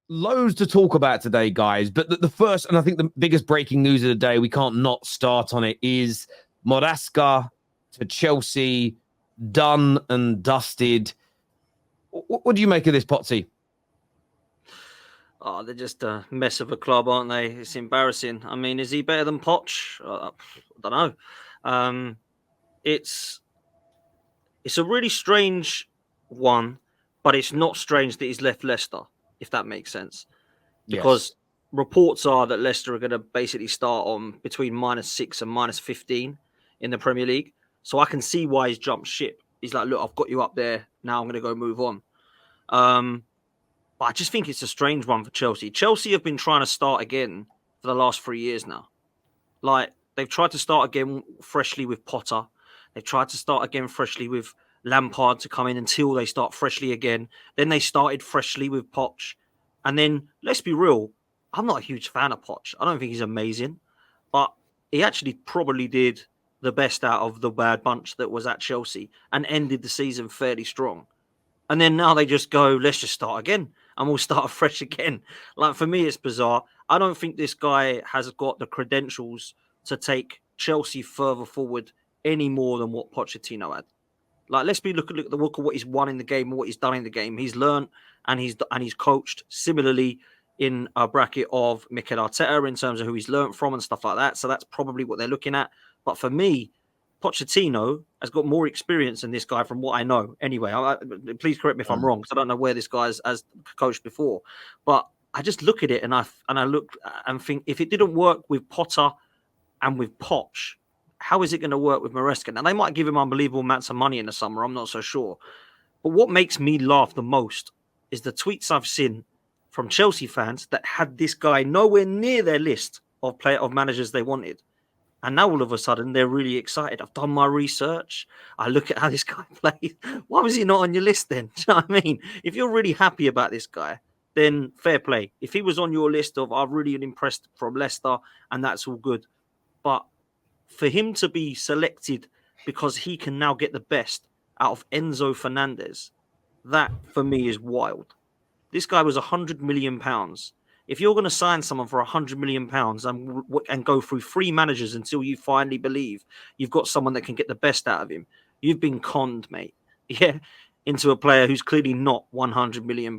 loads to talk about today, guys. But the first, and I think the biggest breaking news of the day, we can't not start on it, is Maresca to Chelsea, done and dusted. What do you make of this, Potsy? Oh, they're just a mess of a club, aren't they? It's embarrassing. I mean, is he better than Poch? I don't know. It's a really strange one, but it's not strange that he's left Leicester, if that makes sense. Because reports are that Leicester are going to basically start on between -6 and -15 in the Premier League. So I can see why he's jumped ship. He's like, look, I've got you up there. Now I'm going to go move on. But I just think it's a strange one for Chelsea. Chelsea have been trying to start again for the last 3 years now. Like, they've tried to start again freshly with Potter. They've tried to start again freshly with Lampard to come in until they start freshly again. Then they started freshly with Poch. And then, let's be real, I'm not a huge fan of Poch. I don't think he's amazing. But he actually probably did the best out of the bad bunch that was at Chelsea and ended the season fairly strong. And then now they just go, let's just start again and we'll start afresh again. Like, for me, it's bizarre. I don't think this guy has got the credentials to take Chelsea further forward any more than what Pochettino had. Like, let's look at what he's won in the game and what he's done in the game. He's learned and he's coached similarly in a bracket of Mikel Arteta in terms of who he's learned from and stuff like that. So that's probably what they're looking at. But for me, Pochettino has got more experience than this guy from what I know. Anyway, please correct me if I'm wrong, because I don't know where this guy has coached before. But I just look at it and I look and think, if it didn't work with Potter and with Poch, how is it going to work with Maresca? Now, they might give him unbelievable amounts of money in the summer. I'm not so sure. But what makes me laugh the most is the tweets I've seen from Chelsea fans that had this guy nowhere near their list of managers they wanted. And now all of a sudden they're really excited. I've done my research. I look at how this guy plays. Why was he not on your list then? Do you know what I mean? If you're really happy about this guy, then fair play. If he was on your list of, I'm really impressed from Leicester, and that's all good. But for him to be selected because he can now get the best out of Enzo Fernandez, that for me is wild. This guy was £100 million. If you're going to sign someone for £100 million and go through 3 managers until you finally believe you've got someone that can get the best out of him, you've been conned, mate. Yeah, into a player who's clearly not £100 million,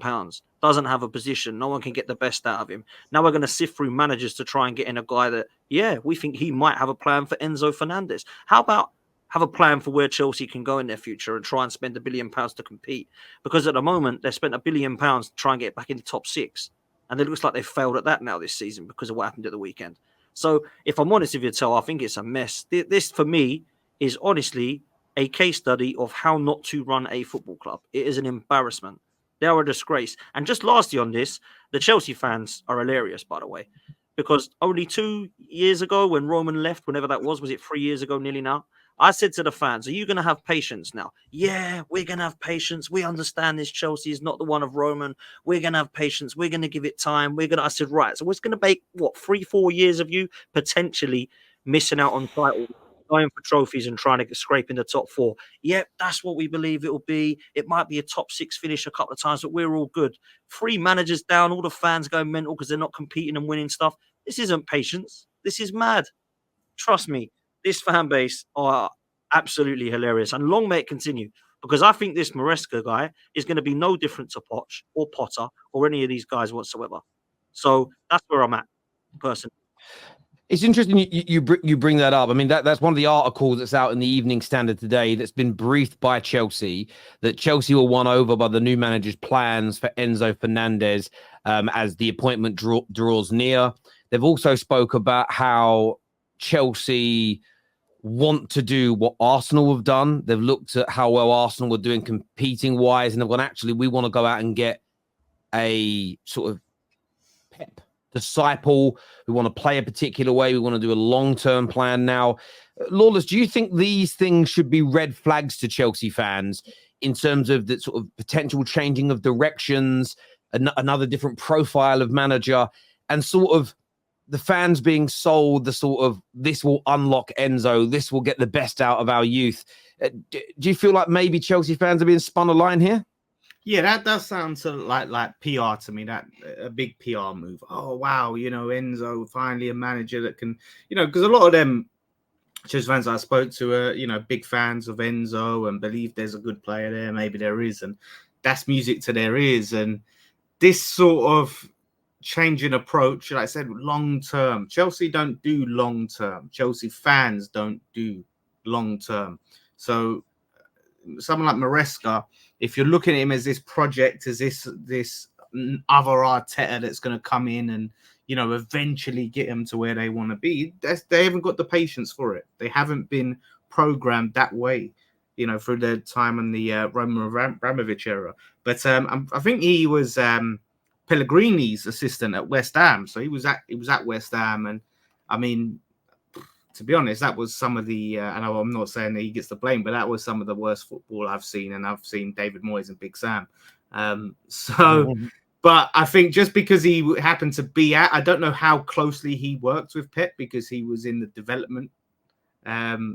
doesn't have a position, no one can get the best out of him. Now we're going to sift through managers to try and get in a guy that, yeah, we think he might have a plan for Enzo Fernandez. How about have a plan for where Chelsea can go in their future and try and spend £1 billion to compete? Because at the moment, they've spent £1 billion to try and get back in the top 6. And it looks like they've failed at that now this season because of what happened at the weekend. So if I'm honest with you, I think it's a mess. This, for me, is honestly a case study of how not to run a football club. It is an embarrassment. They are a disgrace. And just lastly on this, the Chelsea fans are hilarious, by the way, because only 2 years ago when Roman left, whenever that was it 3 years ago nearly now? I said to the fans, are you going to have patience now? Yeah, we're going to have patience. We understand this Chelsea is not the one of Roman. We're going to have patience. We're going to give it time. I said, right. So it's going to make, 3-4 years of you potentially missing out on titles, going for trophies and trying to scrape in the top 4. Yep, that's what we believe it will be. It might be a top 6 finish a couple of times, but we're all good. 3 managers down, all the fans going mental because they're not competing and winning stuff. This isn't patience. This is mad. Trust me. This fan base are absolutely hilarious. And long may it continue, because I think this Maresca guy is going to be no different to Poch or Potter or any of these guys whatsoever. So that's where I'm at, personally. It's interesting you bring that up. I mean, that's one of the articles that's out in the Evening Standard today that's been briefed by Chelsea, that Chelsea were won over by the new manager's plans for Enzo Fernandez as the appointment draws near. They've also spoke about how Chelsea want to do what Arsenal have done. They've looked at how well Arsenal were doing competing wise, and they've gone, actually, we want to go out and get a sort of Pep disciple. We want to play a particular way. We want to do a long-term plan now. Lawless, do you think these things should be red flags to Chelsea fans in terms of the sort of potential changing of directions, another different profile of manager, and sort of the fans being sold the sort of, this will unlock Enzo, this will get the best out of our youth? Do you feel like maybe Chelsea fans are being spun a line here? Yeah, that does sound like PR to me. That a big PR move. Oh wow, Enzo finally a manager that can, because a lot of them Chelsea fans I spoke to are, big fans of Enzo and believe there's a good player there. Maybe there is, and that's music to their ears. And this sort of changing approach, like I said, long term. Chelsea don't do long term. Chelsea fans don't do long term. So someone like Maresca, if you're looking at him as this project, as this other Arteta that's going to come in and eventually get them to where they want to be, they haven't got the patience for it. They haven't been programmed that way, through their time in the Roman Abramovich era. But I think he was Pellegrini's assistant at West Ham, so he was at West Ham, and I mean, to be honest, that was some of the, and I'm not saying that he gets the blame, but that was some of the worst football I've seen. And I've seen David Moyes and Big Sam. But I think just because he happened to be I don't know how closely he worked with Pep because he was in the development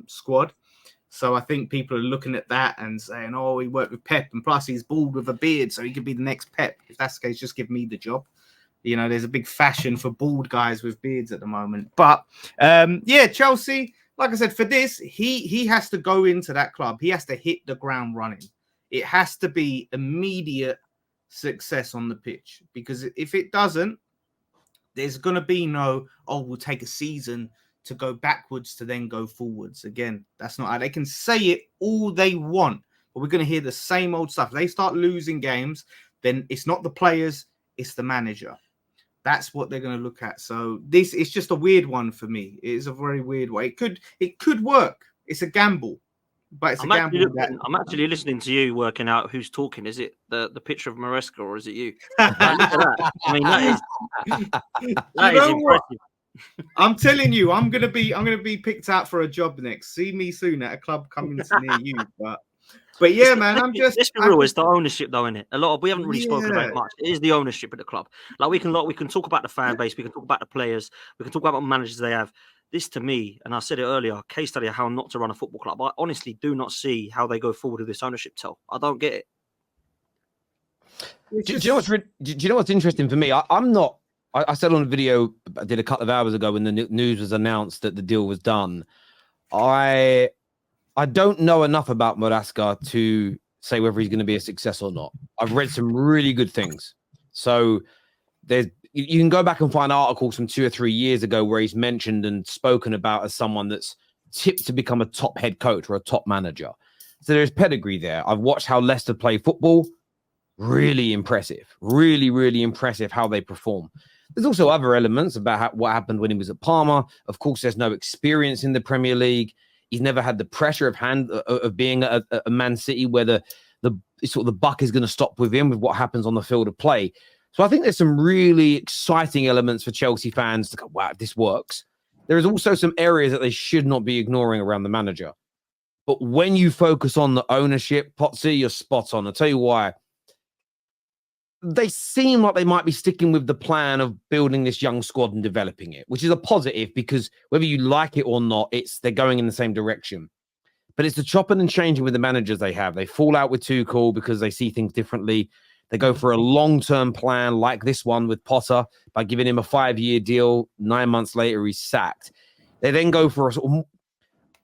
squad. So I think people are looking at that and saying, oh, he worked with Pep. And plus he's bald with a beard, so he could be the next Pep. If that's the case, just give me the job. There's a big fashion for bald guys with beards at the moment. But Chelsea, like I said, for this, he has to go into that club. He has to hit the ground running. It has to be immediate success on the pitch, because if it doesn't, there's going to be no, we'll take a season to go backwards to then go forwards. Again, that's not how they can say it all they want, but we're going to hear the same old stuff. If they start losing games, then it's not the players, it's the manager. That's what they're going to look at. So this is just a weird one for me. It is a very weird way. It could work. It's a gamble, but it's a gamble. I'm actually listening to you working out who's talking. Is it the picture of Maresca or is it you? Look at that. I mean, that is impressive. I'm telling you, I'm gonna be picked out for a job next. See me soon at a club coming to near you, But yeah, man, let's be real. It's the ownership, though, isn't it? We haven't really spoken about it much. It is the ownership of the club. Like we can talk about the fan base, we can talk about the players, we can talk about what managers they have. This, to me, and I said it earlier, case study of how not to run a football club. I honestly do not see how they go forward with this ownership. I don't get it. Do you know what's interesting for me? I'm not. I said on a video I did a couple of hours ago when the news was announced that the deal was done. I don't know enough about Maresca to say whether he's going to be a success or not. I've read some really good things. So you can go back and find articles from 2 or 3 years ago where he's mentioned and spoken about as someone that's tipped to become a top head coach or a top manager. So there's pedigree there. I've watched how Leicester play football. Really impressive. Really, really impressive how they perform. There's also other elements about what happened when he was at Parma. Of course, there's no experience in the Premier League. He's never had the pressure of being a Man City where the buck is going to stop with him with what happens on the field of play. So I think there's some really exciting elements for Chelsea fans to go, wow, this works. There is also some areas that they should not be ignoring around the manager. But when you focus on the ownership, Potsy, you're spot on. I'll tell you why. They seem like they might be sticking with the plan of building this young squad and developing it, which is a positive because whether you like it or not, they're going in the same direction. But it's the chopping and changing with the managers they have. They fall out with Tuchel because they see things differently. They go for a long-term plan like this one with Potter by giving him a 5-year deal. 9 months later, he's sacked. They then go for a sort of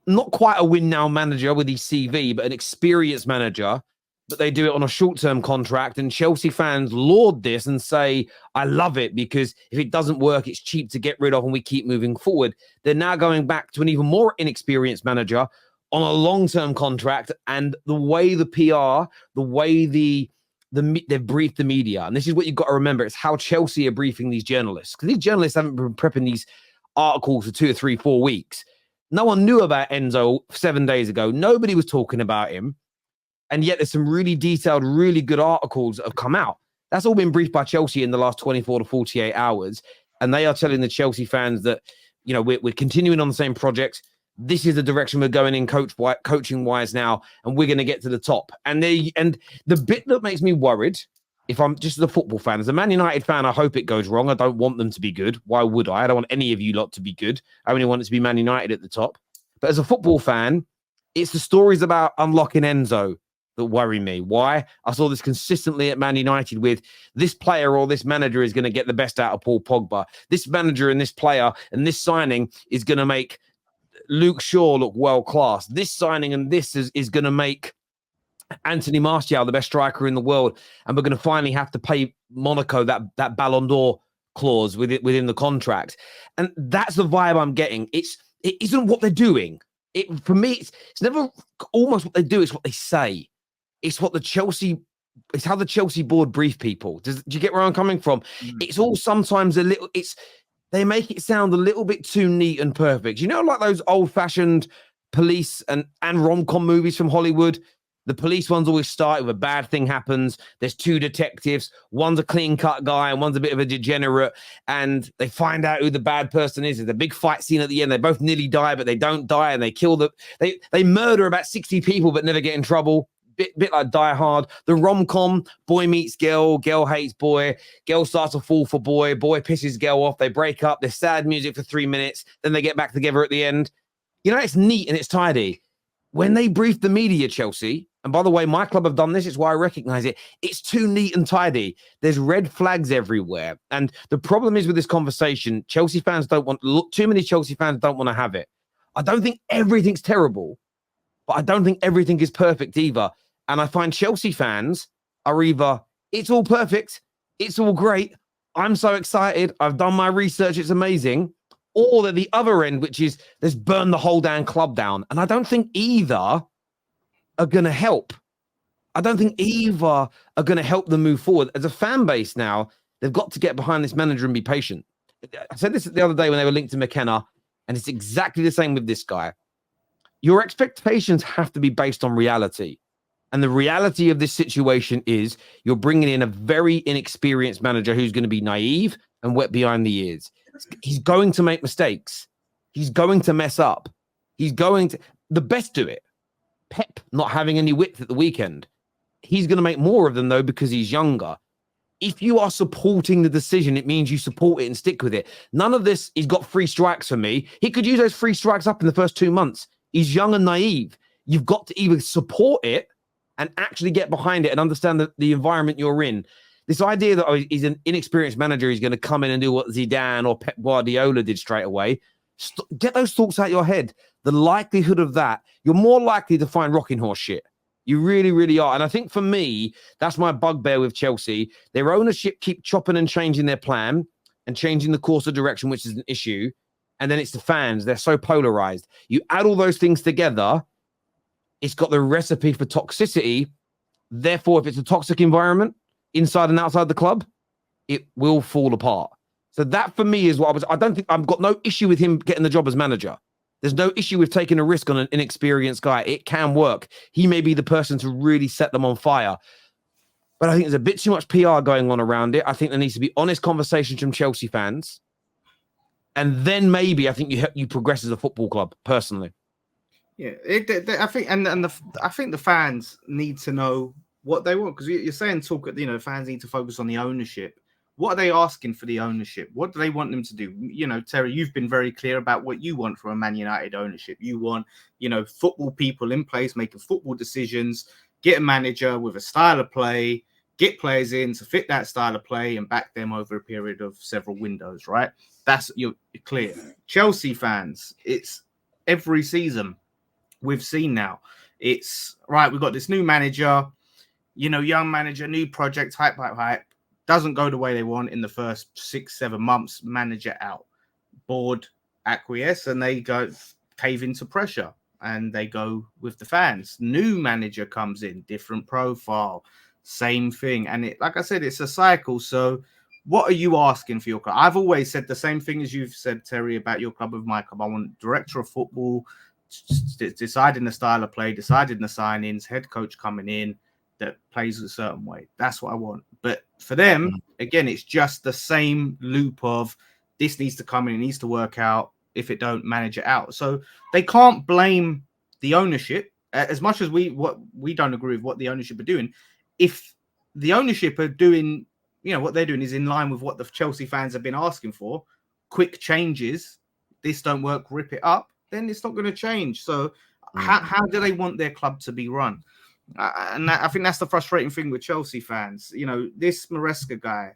not quite a win-now manager with his CV, but an experienced manager. But they do it on a short-term contract, and Chelsea fans laud this and say, I love it because if it doesn't work, it's cheap to get rid of and we keep moving forward. They're now going back to an even more inexperienced manager on a long-term contract, and the way the PR, the way they've briefed the media, and this is what you've got to remember, it's how Chelsea are briefing these journalists, because these journalists haven't been prepping these articles for 2 or 3, 4 weeks. No one knew about Enzo 7 days ago. Nobody was talking about him. And yet there's some really detailed, really good articles that have come out. That's all been briefed by Chelsea in the last 24 to 48 hours. And they are telling the Chelsea fans that, we're continuing on the same project. This is the direction we're going in coaching-wise now, and we're going to get to the top. And the bit that makes me worried, if I'm just a football fan, as a Man United fan, I hope it goes wrong. I don't want them to be good. Why would I? I don't want any of you lot to be good. I only want it to be Man United at the top. But as a football fan, it's the stories about unlocking Enzo, that worry me. Why? I saw this consistently at Man United with this player or this manager is going to get the best out of Paul Pogba. This manager and this player and this signing is going to make Luke Shaw look world class. This signing and this is going to make Anthony Martial the best striker in the world. And we're going to finally have to pay Monaco that Ballon d'Or clause within the contract. And that's the vibe I'm getting. It isn't what they're doing. For me, it's never almost what they do. It's what they say. It's what it's how the Chelsea board brief people. Do you get where I'm coming from? It's all sometimes they make it sound a little bit too neat and perfect. You know, like those old-fashioned police and rom-com movies from Hollywood. The police ones always start with a bad thing happens. There's two detectives. One's a clean-cut guy and one's a bit of a degenerate. And they find out who the bad person is. There's a big fight scene at the end. They both nearly die, but they don't die. And they kill they murder about 60 people, but never get in trouble. Bit like Die Hard. The rom-com, boy meets girl, girl hates boy, girl starts to fall for boy pisses girl off. They break up. There's sad music for 3 minutes. Then they get back together at the end. You know, it's neat and it's tidy. When they brief the media, Chelsea, and by the way, my club have done this, it's why I recognize it. It's too neat and tidy. There's red flags everywhere. And the problem is with this conversation, Chelsea fans too many Chelsea fans don't want to have it. I don't think everything's terrible, but I don't think everything is perfect either. And I find Chelsea fans are either, it's all perfect, it's all great, I'm so excited, I've done my research, it's amazing, or they're the other end, which is, let's burn the whole damn club down. And I don't think either are going to help. I don't think either are going to help them move forward. As a fan base now, they've got to get behind this manager and be patient. I said this the other day when they were linked to McKenna, and it's exactly the same with this guy. Your expectations have to be based on reality. And the reality of this situation is you're bringing in a very inexperienced manager who's going to be naive and wet behind the ears. He's going to make mistakes. He's going to mess up. The best do it. Pep not having any width at the weekend. He's going to make more of them, though, because he's younger. If you are supporting the decision, it means you support it and stick with it. None of this, he's got 3 strikes for me. He could use those 3 strikes up in the first 2 months. He's young and naive. You've got to either support it and actually get behind it and understand the environment you're in. This idea that he's an inexperienced manager, he's going to come in and do what Zidane or Pep Guardiola did straight away. Get those thoughts out of your head. The likelihood of that, you're more likely to find rocking horse shit. You really, really are. And I think for me, that's my bugbear with Chelsea. Their ownership keep chopping and changing their plan and changing the course of direction, which is an issue. And then it's the fans. They're so polarized. You add all those things together, it's got the recipe for toxicity. Therefore, if it's a toxic environment inside and outside the club, it will fall apart. So that for me is what I've got no issue with him getting the job as manager. There's no issue with taking a risk on an inexperienced guy. It can work. He may be the person to really set them on fire. But I think there's a bit too much PR going on around it. I think there needs to be honest conversations from Chelsea fans. And then maybe I think you progress as a football club, personally. Yeah, I think, I think the fans need to know what they want, because you're saying fans need to focus on the ownership. What are they asking for the ownership? What do they want them to do? You know, Terry, you've been very clear about what you want from a Man United ownership. You want, football people in place making football decisions, get a manager with a style of play, get players in to fit that style of play and back them over a period of several windows, right? You're clear. Chelsea fans, it's every season we've seen now. It's right, we've got this new manager, young manager, new project, hype. Doesn't go the way they want in the first 6-7 months, manager out. Board acquiesce and they go cave into pressure and they go with the fans. New manager comes in, different profile, same thing. And like I said, it's a cycle. So what are you asking for your club? I've always said the same thing as you've said, Terry, about your club with my club. I want director of football, deciding the style of play, deciding the signings, head coach coming in that plays a certain way. That's what I want. But for them, again, it's just the same loop of this needs to come in, it needs to work out. If it don't, manage it out. So they can't blame the ownership as much as we don't agree with what the ownership are doing. If the ownership are doing, what they're doing is in line with what the Chelsea fans have been asking for, quick changes, this don't work, rip it up, then it's not going to change. So how do they want their club to be run? I think that's the frustrating thing with Chelsea fans. You know, this Maresca guy,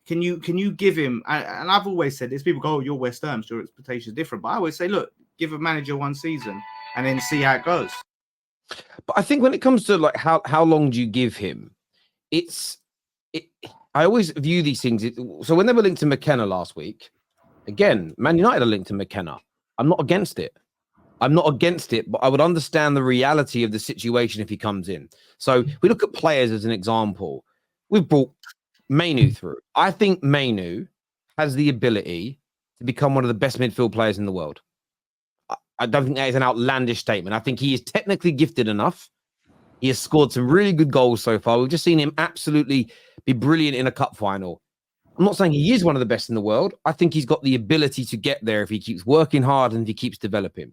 can you give him? And I've always said this. People go, "Oh, you're West Ham, so your expectations are different." But I always say, look, give a manager one season and then see how it goes. But I think when it comes to like how long do you give him, I always view these things. So when they were linked to McKenna last week, again, Man United are linked to McKenna. I'm not against it. But I would understand the reality of the situation if he comes in. So we look at players as an example. We've brought Mainu through. I think Mainu has the ability to become one of the best midfield players in the world. I don't think that is an outlandish statement. I think he is technically gifted enough. He has scored some really good goals so far. We've just seen him absolutely be brilliant in a cup final. I'm not saying he is one of the best in the world. I think he's got the ability to get there if he keeps working hard and if he keeps developing.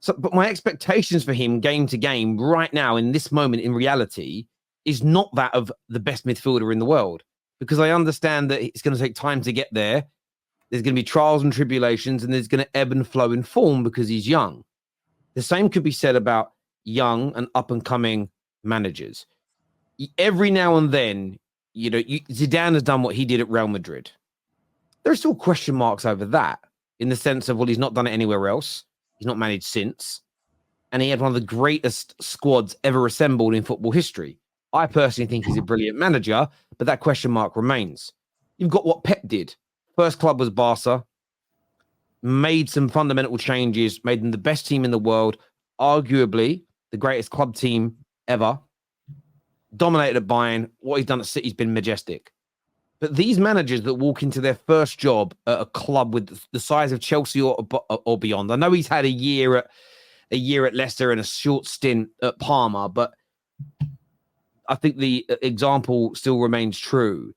So, but my expectations for him game to game right now in this moment in reality is not that of the best midfielder in the world, because I understand that it's going to take time to get there. There's going to be trials and tribulations, and there's going to ebb and flow in form because he's young. The same could be said about young and up and coming managers. Every now and then, Zidane has done what he did at Real Madrid. There are still question marks over that in the sense of, well, he's not done it anywhere else. He's not managed since. And he had one of the greatest squads ever assembled in football history. I personally think he's a brilliant manager, but that question mark remains. You've got what Pep did. First club was Barca. Made some fundamental changes, made them the best team in the world, arguably the greatest club team ever. Dominated at Bayern. What he's done at City's been majestic. But these managers that walk into their first job at a club with the size of Chelsea or beyond, I know he's had a year at Leicester and a short stint at Parma, but I think the example still remains true.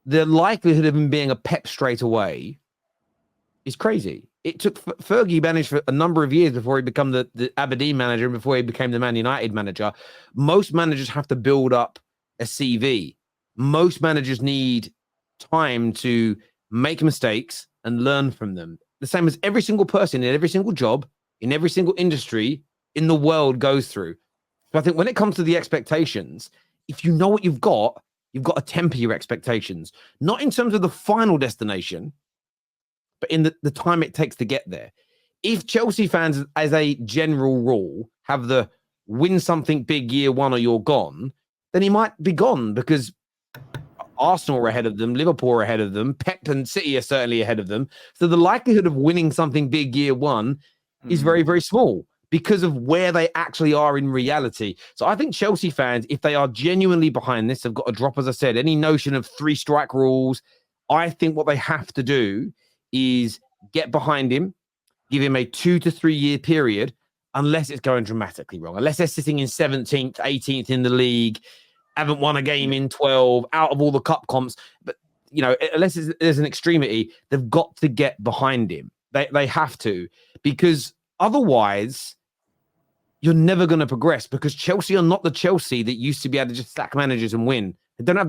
The likelihood of him being a Pep straight away is crazy. It took Fergie managed for a number of years before he became the Aberdeen manager and before he became the Man United manager. Most managers have to build up a CV. Most managers need time to make mistakes and learn from them. The same as every single person in every single job, in every single industry in the world goes through. So I think when it comes to the expectations, if you know what you've got to temper your expectations, not in terms of the final destination, but in the time it takes to get there. If Chelsea fans, as a general rule, have the win something big year one or you're gone, then he might be gone because Arsenal are ahead of them, Liverpool are ahead of them, Pep and City are certainly ahead of them. So the likelihood of winning something big year one is very, very small because of where they actually are in reality. So I think Chelsea fans, if they are genuinely behind this, have got to drop, as I said, any notion of 3-strike rules. I think what they have to do is get behind him, give him a 2 to 3 year period, unless it's going dramatically wrong, unless they're sitting in 17th, 18th in the league, haven't won a game in 12, out of all the cup comps. But, unless there's an extremity, they've got to get behind him. They have to, because otherwise you're never going to progress, because Chelsea are not the Chelsea that used to be able to just sack managers and win. They don't have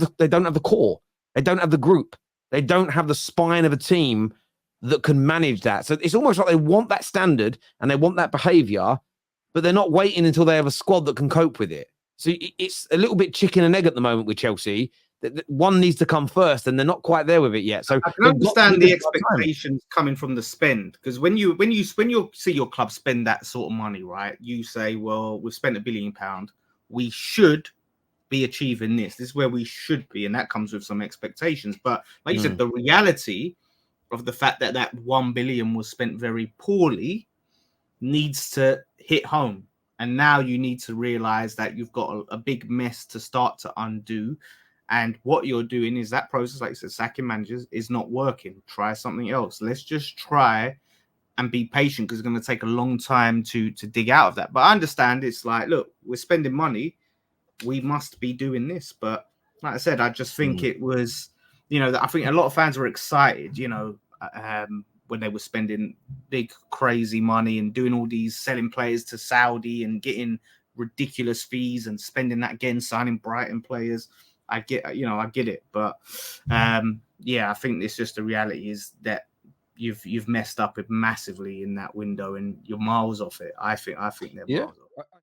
the core. They don't have the group. They don't have the spine of a team that can manage that. So it's almost like they want that standard and they want that behavior, but they're not waiting until they have a squad that can cope with it. So it's a little bit chicken and egg at the moment with Chelsea. That one needs to come first, and they're not quite there with it yet. So I can understand the expectations coming from the spend, because when you see your club spend that sort of money, right? You say, well, we've spent £1 billion. We should be achieving this. This is where we should be, and that comes with some expectations. But like you said, the reality of the fact that that 1 billion was spent very poorly needs to hit home. And now you need to realize that you've got a big mess to start to undo. And what you're doing is that process, like I said, sacking managers is not working. Try something else. Let's just try and be patient, because it's going to take a long time to dig out of that. But I understand it's like, look, we're spending money. We must be doing this. But like I said, I just think it was, I think a lot of fans were excited, when they were spending big, crazy money and doing all these selling players to Saudi and getting ridiculous fees and spending that again, signing Brighton players. I get it. But I think it's just the reality is that you've messed up it massively in that window and you're miles off it. I think they're miles off.